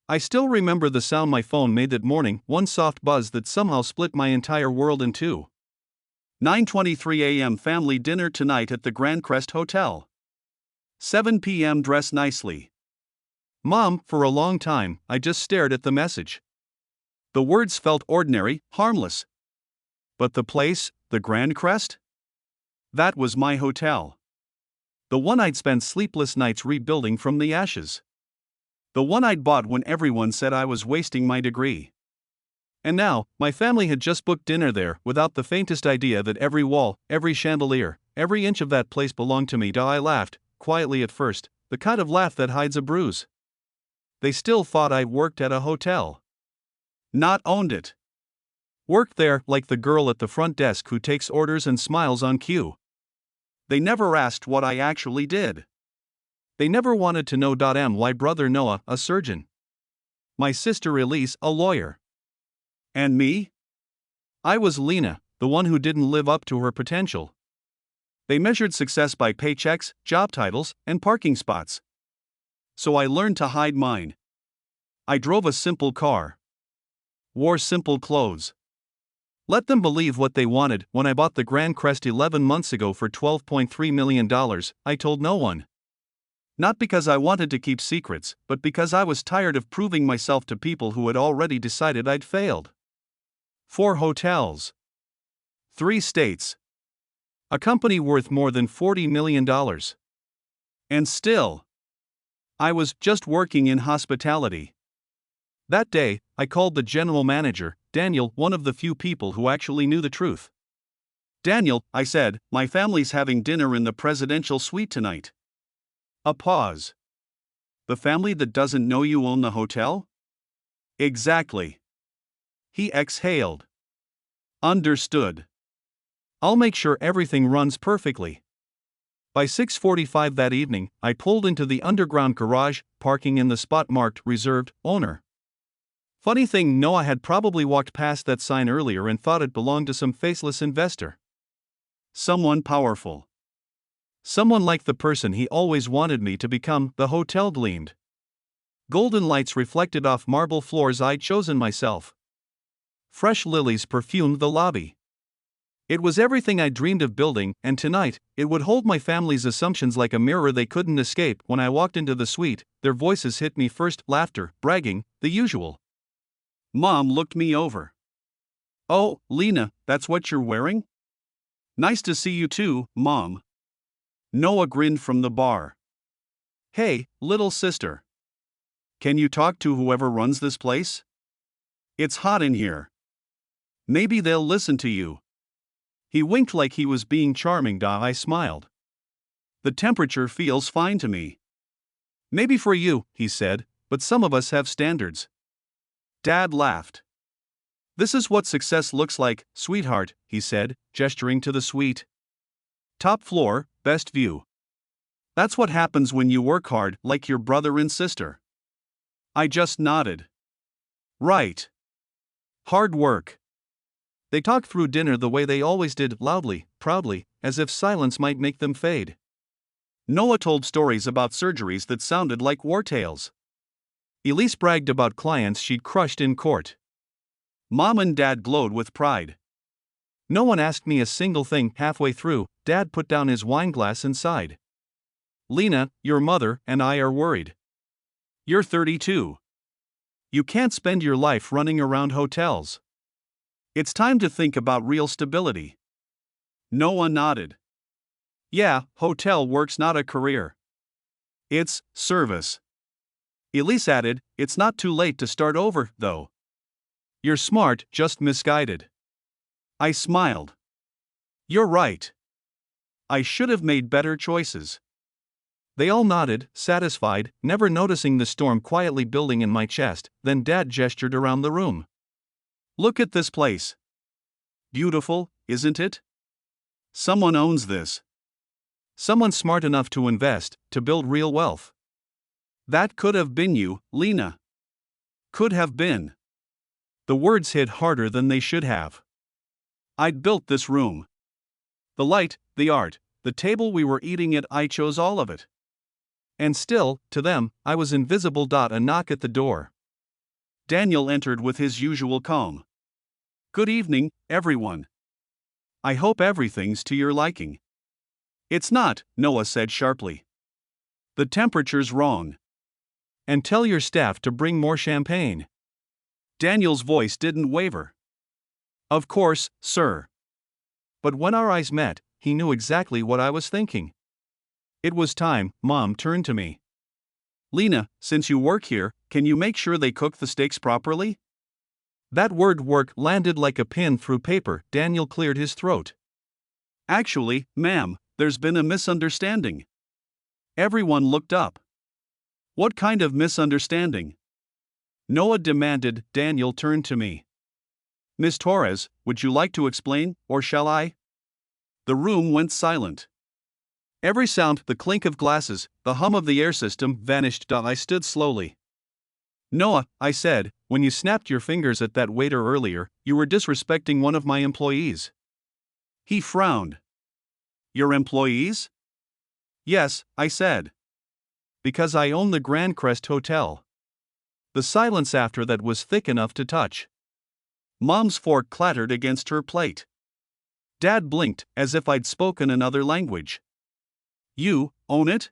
I still remember the sound my phone made that morning, one soft buzz that somehow split my entire world in two. 9:23 a.m. Family dinner tonight at the Grand Crest Hotel. 7 p.m. Dress nicely. Mom, for a long time, I just stared at the message. The words felt ordinary, harmless. But the place, the Grand Crest? That was my hotel. The one I'd spent sleepless nights rebuilding from the ashes. The one I'd bought when everyone said I was wasting my degree. And now, my family had just booked dinner there without the faintest idea that every wall, every chandelier, every inch of that place belonged to me. I laughed, quietly at first, the kind of laugh that hides a bruise. They still thought I worked at a hotel. Not owned it. Worked there like the girl at the front desk who takes orders and smiles on cue. They never asked what I actually did. They never wanted to know. My brother Noah, a surgeon. My sister Elise, a lawyer. And me? I was Lena, the one who didn't live up to her potential. They measured success by paychecks, job titles, and parking spots. So I learned to hide mine. I drove a simple car. Wore simple clothes. Let them believe what they wanted. When I bought the Grand Crest 11 months ago for $12.3 million, I told no one. Not because I wanted to keep secrets, but because I was tired of proving myself to people who had already decided I'd failed. 4 hotels. 3 states. A company worth more than $40 million. And still, I was just working in hospitality. That day, I called the general manager, Daniel, one of the few people who actually knew the truth. Daniel, I said, my family's having dinner in the presidential suite tonight. A pause. The family that doesn't know you own the hotel? Exactly. He exhaled. Understood. I'll make sure everything runs perfectly. By 6:45 that evening, I pulled into the underground garage, parking in the spot marked reserved owner. Funny thing, Noah had probably walked past that sign earlier and thought it belonged to some faceless investor. Someone powerful. Someone like the person he always wanted me to become. The hotel gleamed. Golden lights reflected off marble floors I'd chosen myself. Fresh lilies perfumed the lobby. It was everything I dreamed of building, and tonight, it would hold my family's assumptions like a mirror they couldn't escape. When I walked into the suite, their voices hit me first, laughter, bragging, the usual. Mom looked me over. Oh, Lena, that's what you're wearing? Nice to see you too, Mom. Noah grinned from the bar. Hey, little sister. Can you talk to whoever runs this place? It's hot in here. Maybe they'll listen to you. He winked like he was being charming. I smiled. The temperature feels fine to me. Maybe for you, he said, but some of us have standards. Dad laughed. This is what success looks like, sweetheart, he said, gesturing to the suite. Top floor, best view. That's what happens when you work hard, like your brother and sister. I just nodded. Right. Hard work. They talked through dinner the way they always did, loudly, proudly, as if silence might make them fade. Noah told stories about surgeries that sounded like war tales. Elise bragged about clients she'd crushed in court. Mom and Dad glowed with pride. No one asked me a single thing. Halfway through, Dad put down his wine glass and sighed. Lena, your mother and I are worried. You're 32. You can't spend your life running around hotels. It's time to think about real stability. Noah nodded. Yeah, hotel work's not a career. It's service. Elise added, it's not too late to start over, though. You're smart, just misguided. I smiled. You're right. I should have made better choices. They all nodded, satisfied, never noticing the storm quietly building in my chest. Then Dad gestured around the room. Look at this place. Beautiful, isn't it? Someone owns this. Someone smart enough to invest, to build real wealth. That could have been you, Lena. Could have been. The words hit harder than they should have. I'd built this room. The light, the art, the table we were eating at, I chose all of it. And still, to them, I was invisible. A knock at the door. Daniel entered with his usual calm. Good evening, everyone. I hope everything's to your liking. It's not, Noah said sharply. The temperature's wrong. And tell your staff to bring more champagne. Daniel's voice didn't waver. Of course, sir. But when our eyes met, he knew exactly what I was thinking. It was time. Mom turned to me. Lena, since you work here, can you make sure they cook the steaks properly? That word work landed like a pin through paper. Daniel cleared his throat. Actually, ma'am, there's been a misunderstanding. Everyone looked up. What kind of misunderstanding? Noah demanded. Daniel turned to me. Miss Torres, would you like to explain, or shall I? The room went silent. Every sound, the clink of glasses, the hum of the air system, vanished. I stood slowly. Noah, I said, when you snapped your fingers at that waiter earlier, you were disrespecting one of my employees. He frowned. Your employees? Yes, I said. Because I own the Grand Crest Hotel. The silence after that was thick enough to touch. Mom's fork clattered against her plate. Dad blinked, as if I'd spoken another language. You own it?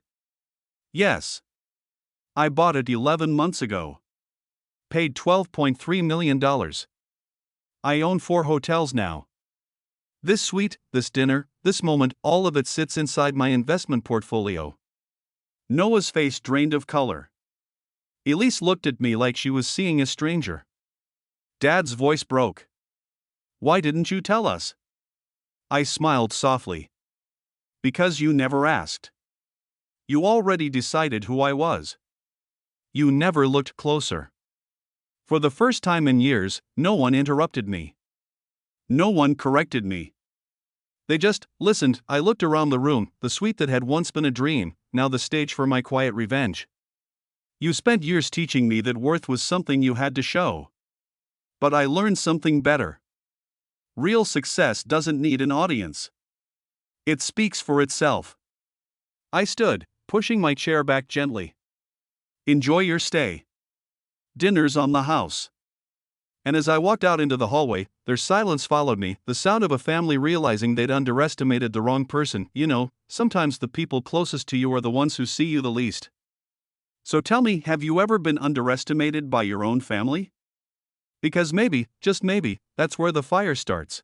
Yes. I bought it 11 months ago. Paid $12.3 million. I own 4 hotels now. This suite, this dinner, this moment, all of it sits inside my investment portfolio. Noah's face drained of color. Elise looked at me like she was seeing a stranger. Dad's voice broke. Why didn't you tell us? I smiled softly. Because you never asked. You already decided who I was. You never looked closer. For the first time in years, no one interrupted me. No one corrected me. They just listened. I looked around the room, the suite that had once been a dream, now the stage for my quiet revenge. You spent years teaching me that worth was something you had to show. But I learned something better. Real success doesn't need an audience. It speaks for itself. I stood, pushing my chair back gently. Enjoy your stay. Dinner's on the house. And as I walked out into the hallway, their silence followed me, the sound of a family realizing they'd underestimated the wrong person. You know, sometimes the people closest to you are the ones who see you the least. So tell me, have you ever been underestimated by your own family? Because maybe, just maybe, that's where the fire starts.